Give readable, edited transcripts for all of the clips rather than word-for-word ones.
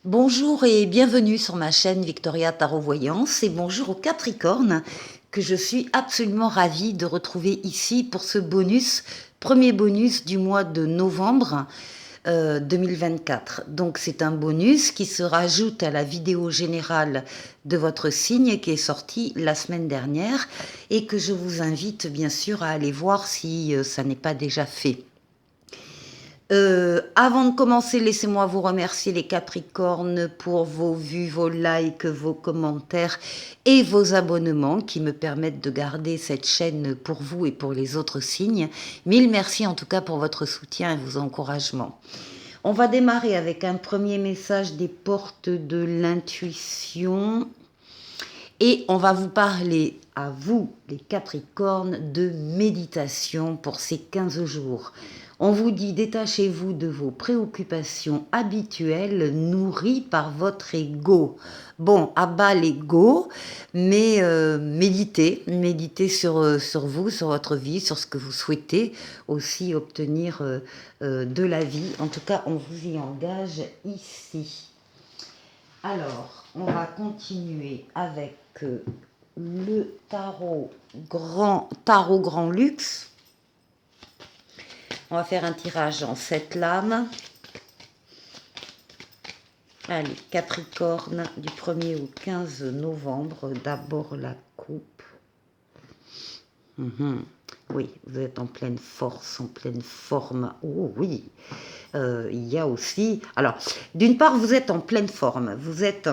Bonjour et bienvenue sur ma chaîne Victoria Tarot Voyance et bonjour aux Capricornes que je suis absolument ravie de retrouver ici pour ce bonus, premier bonus du mois de novembre 2024. Donc c'est un bonus qui se rajoute à la vidéo générale de votre signe qui est sortie la semaine dernière et que je vous invite bien sûr à aller voir si ça n'est pas déjà fait. Avant de commencer, laissez-moi vous remercier les Capricornes pour vos vues, vos likes, vos commentaires et vos abonnements qui me permettent de garder cette chaîne pour vous et pour les autres signes. Mille merci en tout cas pour votre soutien et vos encouragements. On va démarrer avec un premier message des portes de l'intuition. Et on va vous parler, à vous, les Capricornes, de méditation pour ces 15 jours. On vous dit, détachez-vous de vos préoccupations habituelles nourries par votre ego. Bon, à bas l'ego, mais méditez sur vous, sur votre vie, sur ce que vous souhaitez aussi obtenir de la vie. En tout cas, on vous y engage ici. Alors, on va continuer avec le tarot grand luxe. On va faire un tirage en 7 lames. Allez, Capricorne, du 1er au 15 novembre. D'abord la coupe. Oui, vous êtes en pleine force, en pleine forme. Oh oui, il y a aussi... Alors, d'une part, vous êtes en pleine forme. Vous êtes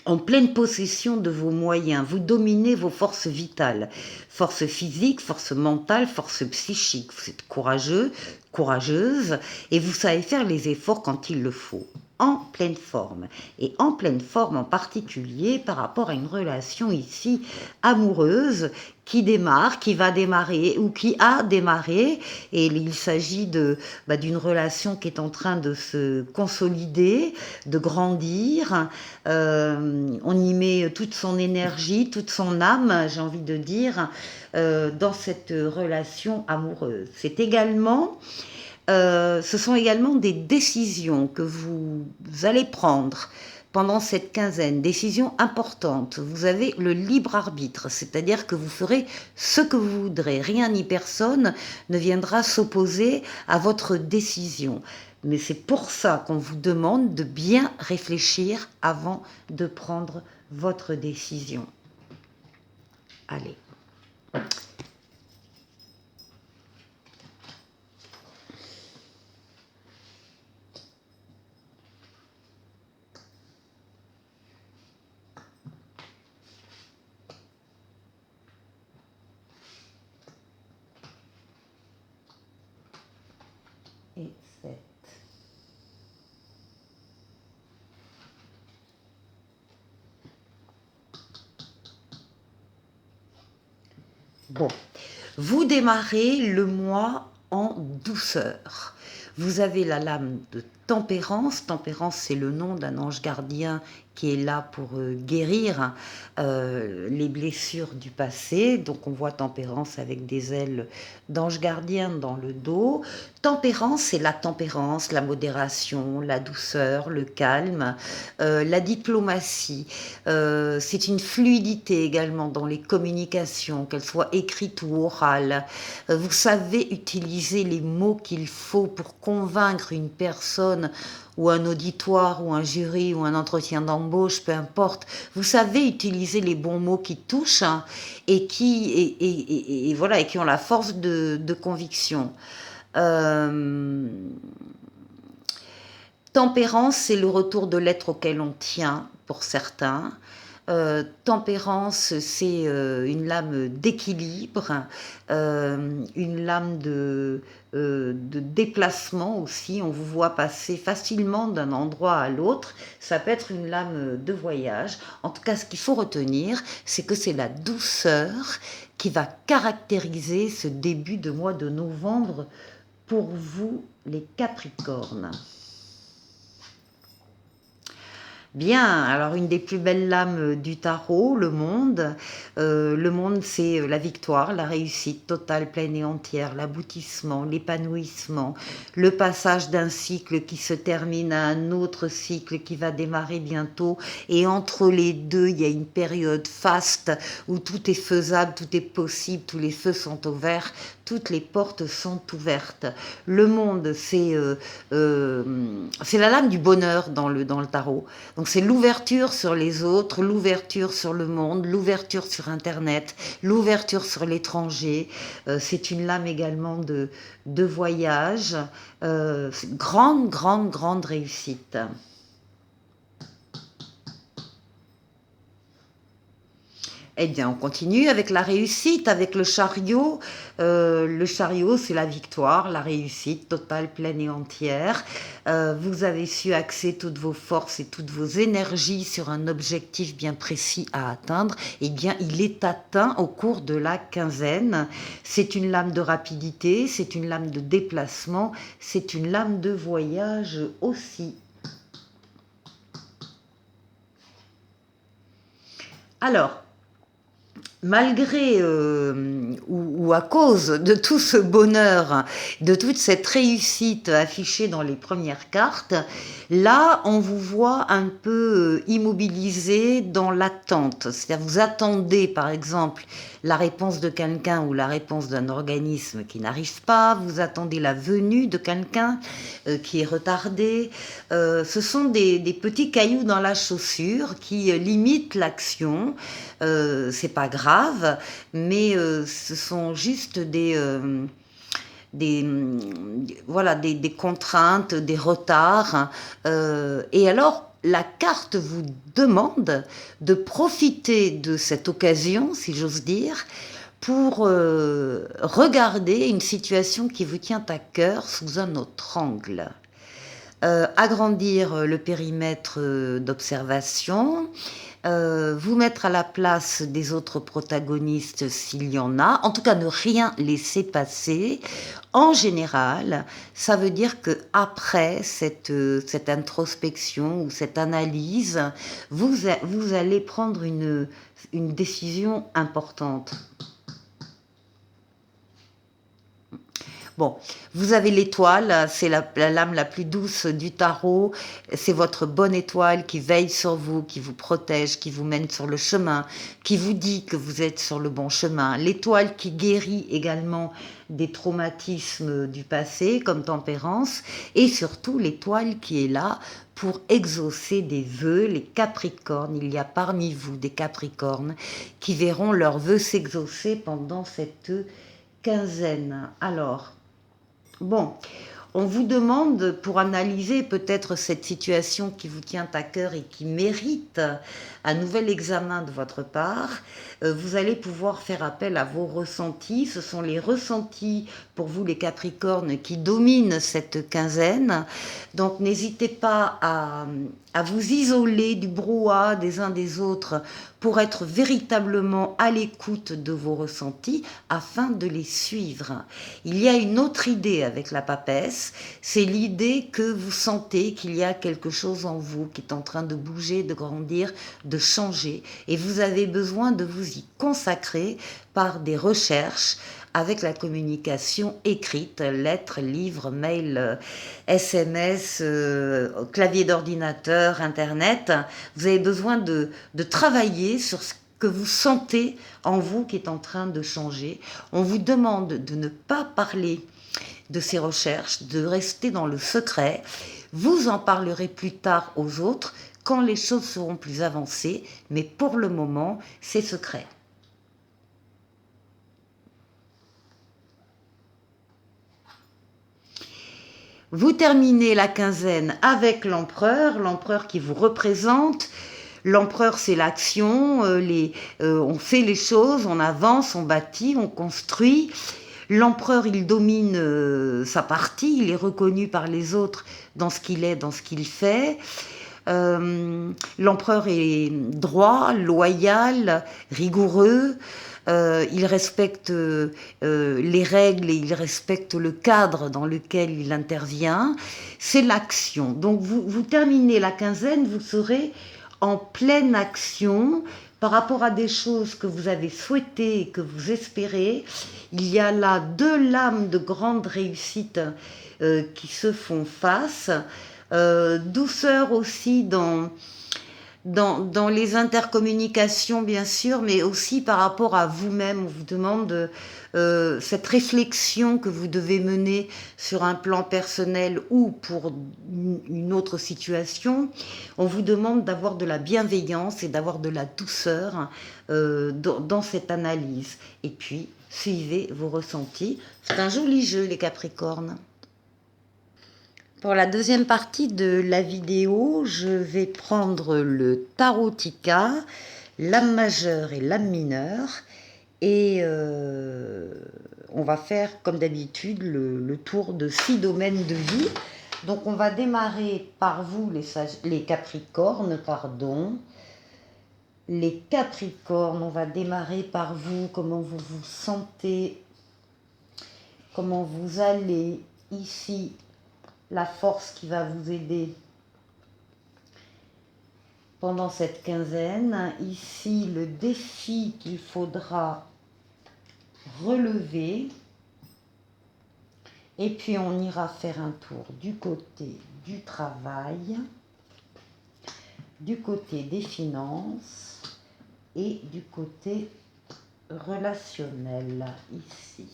en pleine possession de vos moyens, vous dominez vos forces vitales, force physique, force mentale, force psychique. Vous êtes courageux, courageuse, et vous savez faire les efforts quand il le faut. En pleine forme, et en pleine forme en particulier par rapport à une relation ici amoureuse qui démarre, qui va démarrer ou qui a démarré, et il s'agit d'une relation qui est en train de se consolider, de grandir. On y met toute son énergie, toute son âme, j'ai envie de dire, dans cette relation amoureuse. Ce sont également des décisions que vous allez prendre pendant cette quinzaine, décisions importantes. Vous avez le libre arbitre, c'est-à-dire que vous ferez ce que vous voudrez. Rien ni personne ne viendra s'opposer à votre décision. Mais c'est pour ça qu'on vous demande de bien réfléchir avant de prendre votre décision. Allez. Et 7. Bon, vous démarrez le mois en douceur. Vous avez la lame de Tempérance. Tempérance, c'est le nom d'un ange gardien qui est là pour guérir les blessures du passé. Donc on voit Tempérance avec des ailes d'ange gardien dans le dos. Tempérance, c'est la tempérance, la modération, la douceur, le calme, la diplomatie. C'est une fluidité également dans les communications, qu'elles soient écrites ou orales. Vous savez utiliser les mots qu'il faut pour convaincre une personne ou un auditoire ou un jury ou un entretien d'embauche, peu importe. Vous savez utiliser les bons mots qui touchent et qui voilà, et qui ont la force de conviction. Tempérance, c'est le retour de l'être auquel on tient pour certains. Tempérance, c'est une lame d'équilibre, une lame de déplacement aussi. On vous voit passer facilement d'un endroit à l'autre. Ça peut être une lame de voyage. En tout cas, ce qu'il faut retenir, c'est que c'est la douceur qui va caractériser ce début de mois de novembre pour vous, les Capricornes. Bien, alors une des plus belles lames du tarot, le monde. Le monde, c'est la victoire, la réussite totale, pleine et entière, l'aboutissement, l'épanouissement, le passage d'un cycle qui se termine à un autre cycle qui va démarrer bientôt. Et entre les deux, il y a une période faste où tout est faisable, tout est possible, tous les feux sont au vert, toutes les portes sont ouvertes. Le monde, c'est la lame du bonheur dans le tarot. Donc c'est l'ouverture sur les autres, l'ouverture sur le monde, l'ouverture sur Internet, l'ouverture sur l'étranger. C'est une lame également de voyage. Grande, grande, grande réussite. Eh bien, on continue avec la réussite, avec le chariot. Le chariot, c'est la victoire, la réussite totale, pleine et entière. Vous avez su axer toutes vos forces et toutes vos énergies sur un objectif bien précis à atteindre. Eh bien, il est atteint au cours de la quinzaine. C'est une lame de rapidité, c'est une lame de déplacement, c'est une lame de voyage aussi. Alors, malgré ou à cause de tout ce bonheur, de toute cette réussite affichée dans les premières cartes, là, on vous voit un peu immobilisé dans l'attente. C'est-à-dire, vous attendez, par exemple, la réponse de quelqu'un ou la réponse d'un organisme qui n'arrive pas, vous attendez la venue de quelqu'un qui est retardé. Ce sont des petits cailloux dans la chaussure qui limitent l'action. C'est pas grave, mais ce sont juste des, voilà, des contraintes, des retards. Et alors, la carte vous demande de profiter de cette occasion, si j'ose dire, pour regarder une situation qui vous tient à cœur sous un autre angle. Agrandir le périmètre d'observation, vous mettre à la place des autres protagonistes s'il y en a, en tout cas ne rien laisser passer. En général, ça veut dire que après cette introspection ou cette analyse, vous allez prendre une décision importante. Bon, vous avez l'étoile, c'est la lame la plus douce du tarot. C'est votre bonne étoile qui veille sur vous, qui vous protège, qui vous mène sur le chemin, qui vous dit que vous êtes sur le bon chemin. L'étoile qui guérit également des traumatismes du passé, comme Tempérance, et surtout l'étoile qui est là pour exaucer des vœux, les Capricornes. Il y a parmi vous des Capricornes qui verront leurs vœux s'exaucer pendant cette quinzaine. Alors, bon, on vous demande, pour analyser peut-être cette situation qui vous tient à cœur et qui mérite un nouvel examen de votre part, vous allez pouvoir faire appel à vos ressentis. Ce sont les ressentis, pour vous les Capricornes, qui dominent cette quinzaine. Donc n'hésitez pas à vous isoler du brouhaha des uns des autres pour être véritablement à l'écoute de vos ressentis afin de les suivre. Il y a une autre idée avec la papesse, c'est l'idée que vous sentez qu'il y a quelque chose en vous qui est en train de bouger, de grandir, de changer, et vous avez besoin de vous y consacrer par des recherches avec la communication écrite, lettres, livres, mails, SMS, clavier d'ordinateur, Internet. Vous avez besoin de travailler sur ce que vous sentez en vous qui est en train de changer. On vous demande de ne pas parler de ces recherches, de rester dans le secret. Vous en parlerez plus tard aux autres quand les choses seront plus avancées, mais pour le moment, c'est secret. Vous terminez la quinzaine avec l'empereur qui vous représente. L'empereur, c'est l'action, on fait les choses, on avance, on bâtit, on construit. L'empereur, il domine sa partie, il est reconnu par les autres dans ce qu'il est, dans ce qu'il fait. L'empereur est droit, loyal, rigoureux. Il respecte les règles et il respecte le cadre dans lequel il intervient. C'est l'action. Donc vous terminez la quinzaine, vous serez en pleine action par rapport à des choses que vous avez souhaitées et que vous espérez. Il y a là deux lames de grande réussite qui se font face. Douceur aussi dans les intercommunications, bien sûr, mais aussi par rapport à vous-même. On vous demande cette réflexion que vous devez mener sur un plan personnel ou pour une autre situation. On vous demande d'avoir de la bienveillance et d'avoir de la douceur dans cette analyse. Et puis, suivez vos ressentis. C'est un joli jeu, les Capricornes. Pour la deuxième partie de la vidéo, je vais prendre le tarotica, l'âme majeure et l'âme mineure, et on va faire comme d'habitude le tour de 6 domaines de vie. Donc on va démarrer par vous les Capricornes, pardon. Les Capricornes, on va démarrer par vous, comment vous vous sentez, comment vous allez ici. La force qui va vous aider pendant cette quinzaine. Ici, le défi qu'il faudra relever. Et puis, on ira faire un tour du côté du travail, du côté des finances et du côté relationnel, ici.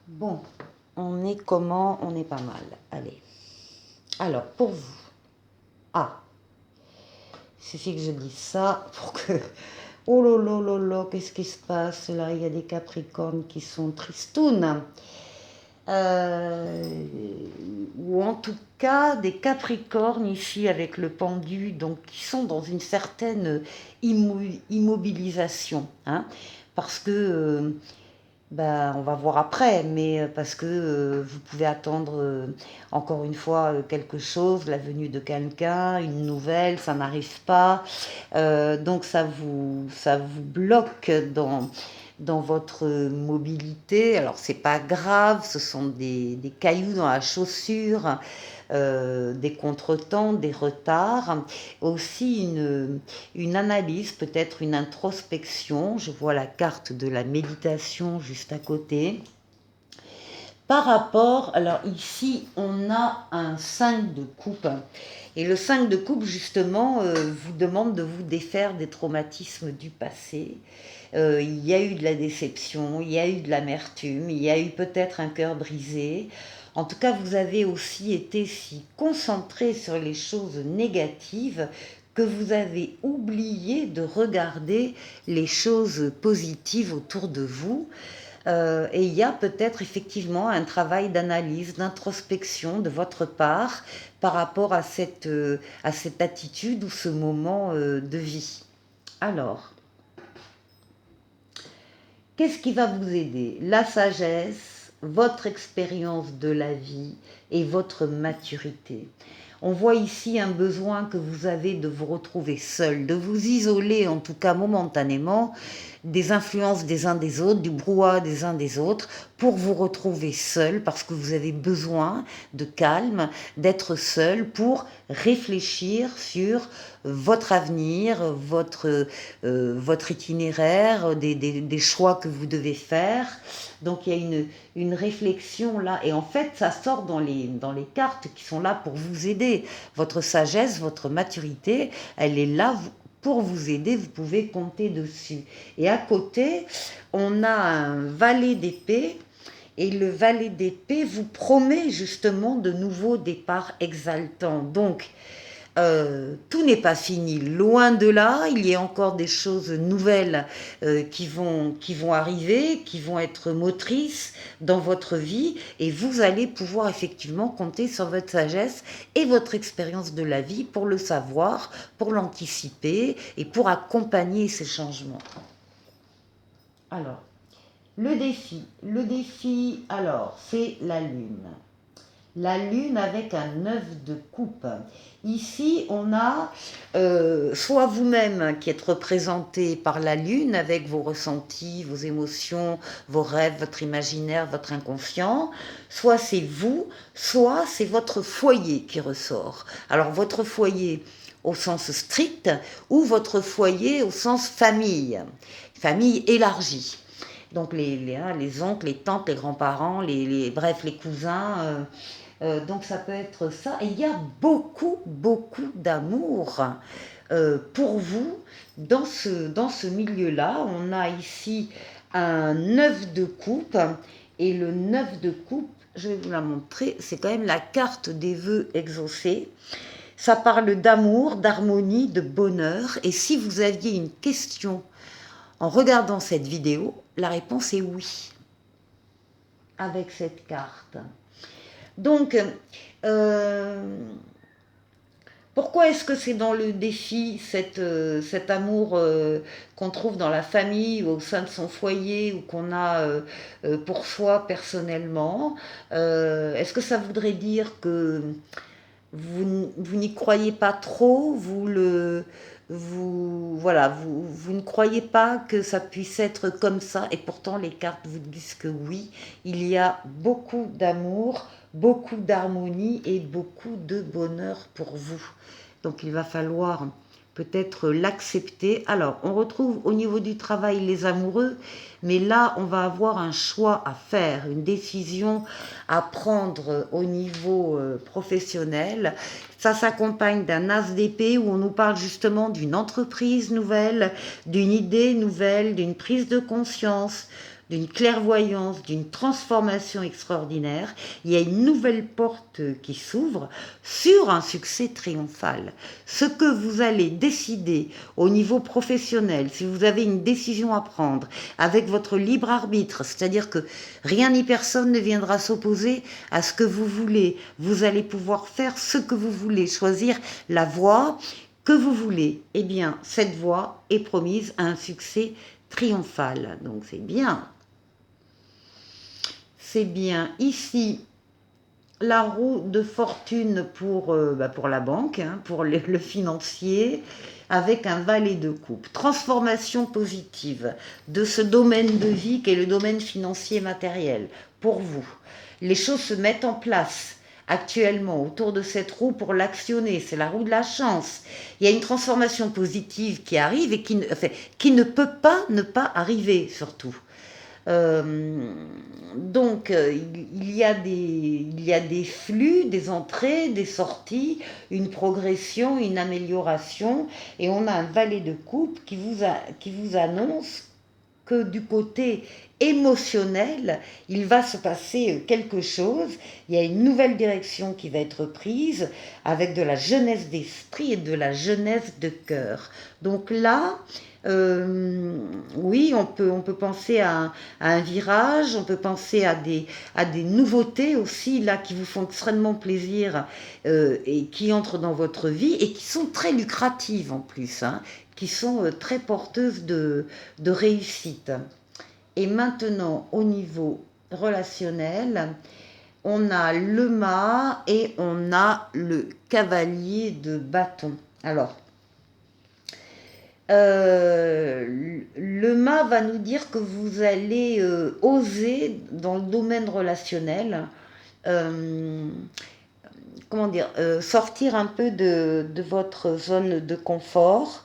Bon, on est comment? On est pas mal. Allez. Alors, pour vous. Ah. Il suffit que je dise ça pour que... Oh là là là là, qu'est-ce qui se passe là? Il y a des Capricornes qui sont tristounes. Ou en tout cas, des Capricornes ici avec le pendu, donc qui sont dans une certaine immobilisation. Hein, parce que... on va voir après, mais parce que vous pouvez attendre encore une fois quelque chose, la venue de quelqu'un, une nouvelle, ça n'arrive pas. Donc ça vous bloque dans votre mobilité. Alors c'est pas grave, ce sont des cailloux dans la chaussure. Des contretemps, des retards, aussi une analyse, peut-être une introspection. Je vois la carte de la méditation juste à côté. Par rapport, alors ici, on a un 5 de coupe. Et le 5 de coupe, justement, vous demande de vous défaire des traumatismes du passé. Il y a eu de la déception, il y a eu de l'amertume, il y a eu peut-être un cœur brisé. En tout cas, vous avez aussi été si concentré sur les choses négatives que vous avez oublié de regarder les choses positives autour de vous. Et il y a peut-être effectivement un travail d'analyse, d'introspection de votre part par rapport à cette attitude ou ce moment de vie. Alors, qu'est-ce qui va vous aider? La sagesse, votre expérience de la vie et votre maturité. On voit ici un besoin que vous avez de vous retrouver seul, de vous isoler en tout cas momentanément des influences des uns des autres, du brouhaha des uns des autres, pour vous retrouver seul parce que vous avez besoin de calme, d'être seul pour réfléchir sur votre avenir, votre itinéraire, des choix que vous devez faire. Donc il y a une réflexion là, et en fait ça sort dans les cartes qui sont là pour vous aider. Votre sagesse, votre maturité, elle est là pour vous aider, vous pouvez compter dessus. Et à côté, on a un valet d'épée, et le valet d'épée vous promet justement de nouveaux départs exaltants. Donc, tout n'est pas fini, loin de là, il y a encore des choses nouvelles qui vont arriver, qui vont être motrices dans votre vie, et vous allez pouvoir effectivement compter sur votre sagesse et votre expérience de la vie pour le savoir, pour l'anticiper et pour accompagner ces changements. Alors, Le défi, alors, c'est la lune. La lune avec un œuf de coupe. Ici, on a soit vous-même qui êtes représenté par la lune avec vos ressentis, vos émotions, vos rêves, votre imaginaire, votre inconscient, soit c'est vous, soit c'est votre foyer qui ressort. Alors votre foyer au sens strict ou votre foyer au sens famille, famille élargie. Donc les oncles, les tantes, les grands-parents, bref, les cousins. Donc ça peut être ça. Et il y a beaucoup, beaucoup d'amour pour vous dans ce milieu-là. On a ici un 9 de coupe. Et le 9 de coupe, je vais vous la montrer, c'est quand même la carte des vœux exaucés. Ça parle d'amour, d'harmonie, de bonheur. Et si vous aviez une question en regardant cette vidéo, la réponse est oui, avec cette carte. Donc, pourquoi est-ce que c'est dans le défi cet amour qu'on trouve dans la famille, au sein de son foyer, ou qu'on a pour soi personnellement? Est-ce que ça voudrait dire que vous n'y croyez pas trop, voilà, vous ne croyez pas que ça puisse être comme ça, et pourtant les cartes vous disent que oui, il y a beaucoup d'amour, beaucoup d'harmonie et beaucoup de bonheur pour vous. Donc il va falloir peut-être l'accepter. Alors, on retrouve au niveau du travail les amoureux, mais là, on va avoir un choix à faire, une décision à prendre au niveau professionnel. Ça s'accompagne d'un as d'épée où on nous parle justement d'une entreprise nouvelle, d'une idée nouvelle, d'une prise de conscience, d'une clairvoyance, d'une transformation extraordinaire. Il y a une nouvelle porte qui s'ouvre sur un succès triomphal. Ce que vous allez décider au niveau professionnel, si vous avez une décision à prendre avec votre libre arbitre, c'est-à-dire que rien ni personne ne viendra s'opposer à ce que vous voulez, vous allez pouvoir faire ce que vous voulez, choisir la voie que vous voulez. Eh bien, cette voie est promise à un succès triomphal. Donc c'est bien. C'est bien. Ici, la roue de fortune pour la banque, hein, pour le financier, avec un valet de coupe. Transformation positive de ce domaine de vie qui est le domaine financier matériel pour vous. Les choses se mettent en place actuellement autour de cette roue pour l'actionner. C'est la roue de la chance. Il y a une transformation positive qui arrive et qui ne peut pas ne pas arriver surtout. Donc, il y a des flux, des entrées, des sorties, une progression, une amélioration, et on a un valet de coupe qui vous annonce que du côté émotionnel, il va se passer quelque chose, il y a une nouvelle direction qui va être prise avec de la jeunesse d'esprit et de la jeunesse de cœur. Donc là, oui, on peut penser à un virage, on peut penser à des nouveautés aussi, là, qui vous font extrêmement plaisir et qui entrent dans votre vie et qui sont très lucratives en plus, hein, qui sont très porteuses de réussite. Et maintenant, au niveau relationnel, on a le mât et on a le cavalier de bâton. Alors, le mât va nous dire que vous allez oser dans le domaine relationnel, sortir un peu de votre zone de confort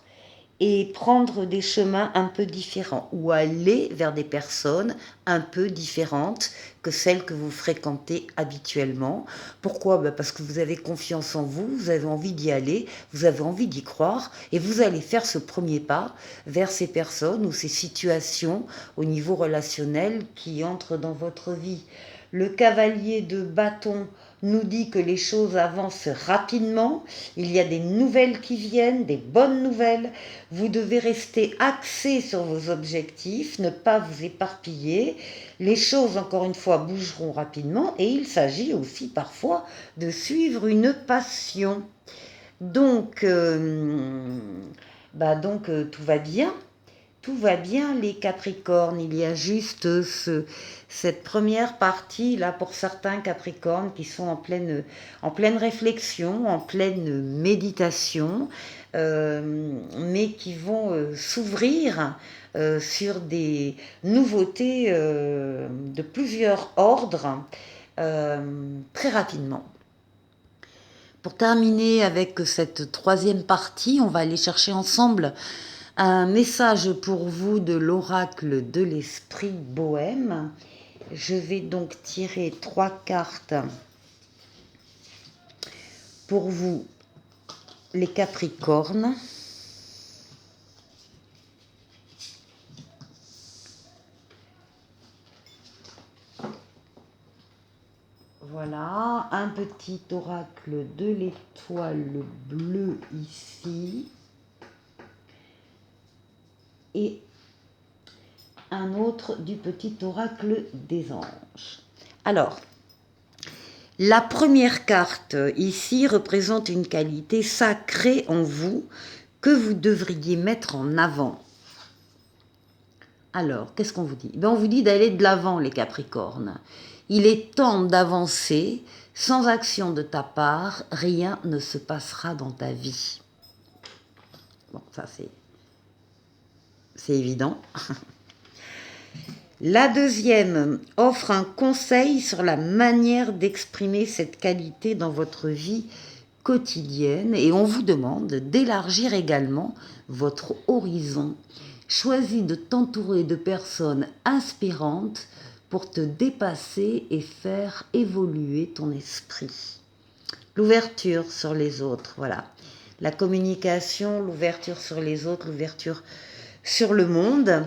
et prendre des chemins un peu différents ou aller vers des personnes un peu différentes que celles que vous fréquentez habituellement. Pourquoi ? Parce que vous avez confiance en vous, vous avez envie d'y aller, vous avez envie d'y croire et vous allez faire ce premier pas vers ces personnes ou ces situations au niveau relationnel qui entrent dans votre vie. Le cavalier de bâton nous dit que les choses avancent rapidement, il y a des nouvelles qui viennent, des bonnes nouvelles. Vous devez rester axé sur vos objectifs, ne pas vous éparpiller. Les choses, encore une fois, bougeront rapidement et il s'agit aussi parfois de suivre une passion. Donc, tout va bien. Tout va bien les Capricornes, il y a juste cette première partie là pour certains Capricornes qui sont en pleine réflexion, en pleine méditation, mais qui vont s'ouvrir sur des nouveautés de plusieurs ordres très rapidement. Pour terminer avec cette troisième partie, on va aller chercher ensemble un message pour vous de l'oracle de l'esprit bohème. Je vais donc tirer 3 cartes pour vous, les Capricornes. Voilà, un petit oracle de l'étoile bleue ici. Et un autre du petit oracle des anges. Alors, la première carte ici représente une qualité sacrée en vous que vous devriez mettre en avant. Alors, qu'est-ce qu'on vous dit? On vous dit d'aller de l'avant, les Capricornes. Il est temps d'avancer. Sans action de ta part, rien ne se passera dans ta vie. Bon, ça c'est évident. La deuxième offre un conseil sur la manière d'exprimer cette qualité dans votre vie quotidienne et on vous demande d'élargir également votre horizon. Choisis de t'entourer de personnes inspirantes pour te dépasser et faire évoluer ton esprit. L'ouverture sur les autres, voilà. La communication, l'ouverture sur les autres, l'ouverture sur le monde.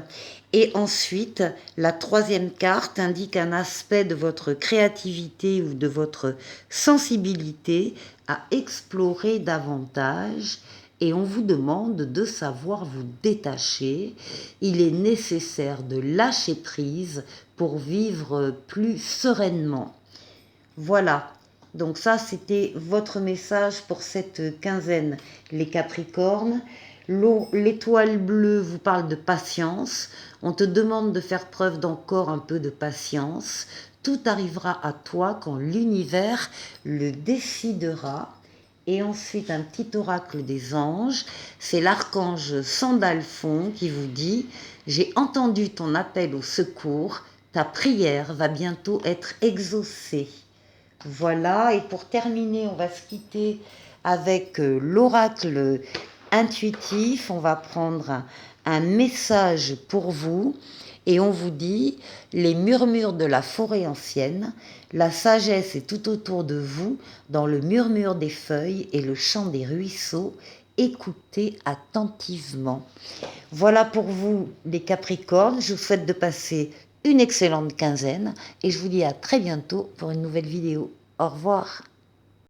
Et ensuite, la troisième carte indique un aspect de votre créativité ou de votre sensibilité à explorer davantage et on vous demande de savoir vous détacher. Il est nécessaire de lâcher prise pour vivre plus sereinement. Voilà. Donc ça, c'était votre message pour cette quinzaine, les Capricornes. L'étoile bleue vous parle de patience. On te demande de faire preuve d'encore un peu de patience. Tout arrivera à toi quand l'univers le décidera. Et ensuite, un petit oracle des anges. C'est l'archange Sandalphon qui vous dit « J'ai entendu ton appel au secours. Ta prière va bientôt être exaucée. » Voilà, et pour terminer, on va se quitter avec l'oracle intuitif. On va prendre un message pour vous et on vous dit les murmures de la forêt ancienne, la sagesse est tout autour de vous, dans le murmure des feuilles et le chant des ruisseaux. Écoutez attentivement. Voilà pour vous les Capricornes, je vous souhaite de passer une excellente quinzaine et je vous dis à très bientôt pour une nouvelle vidéo. Au revoir.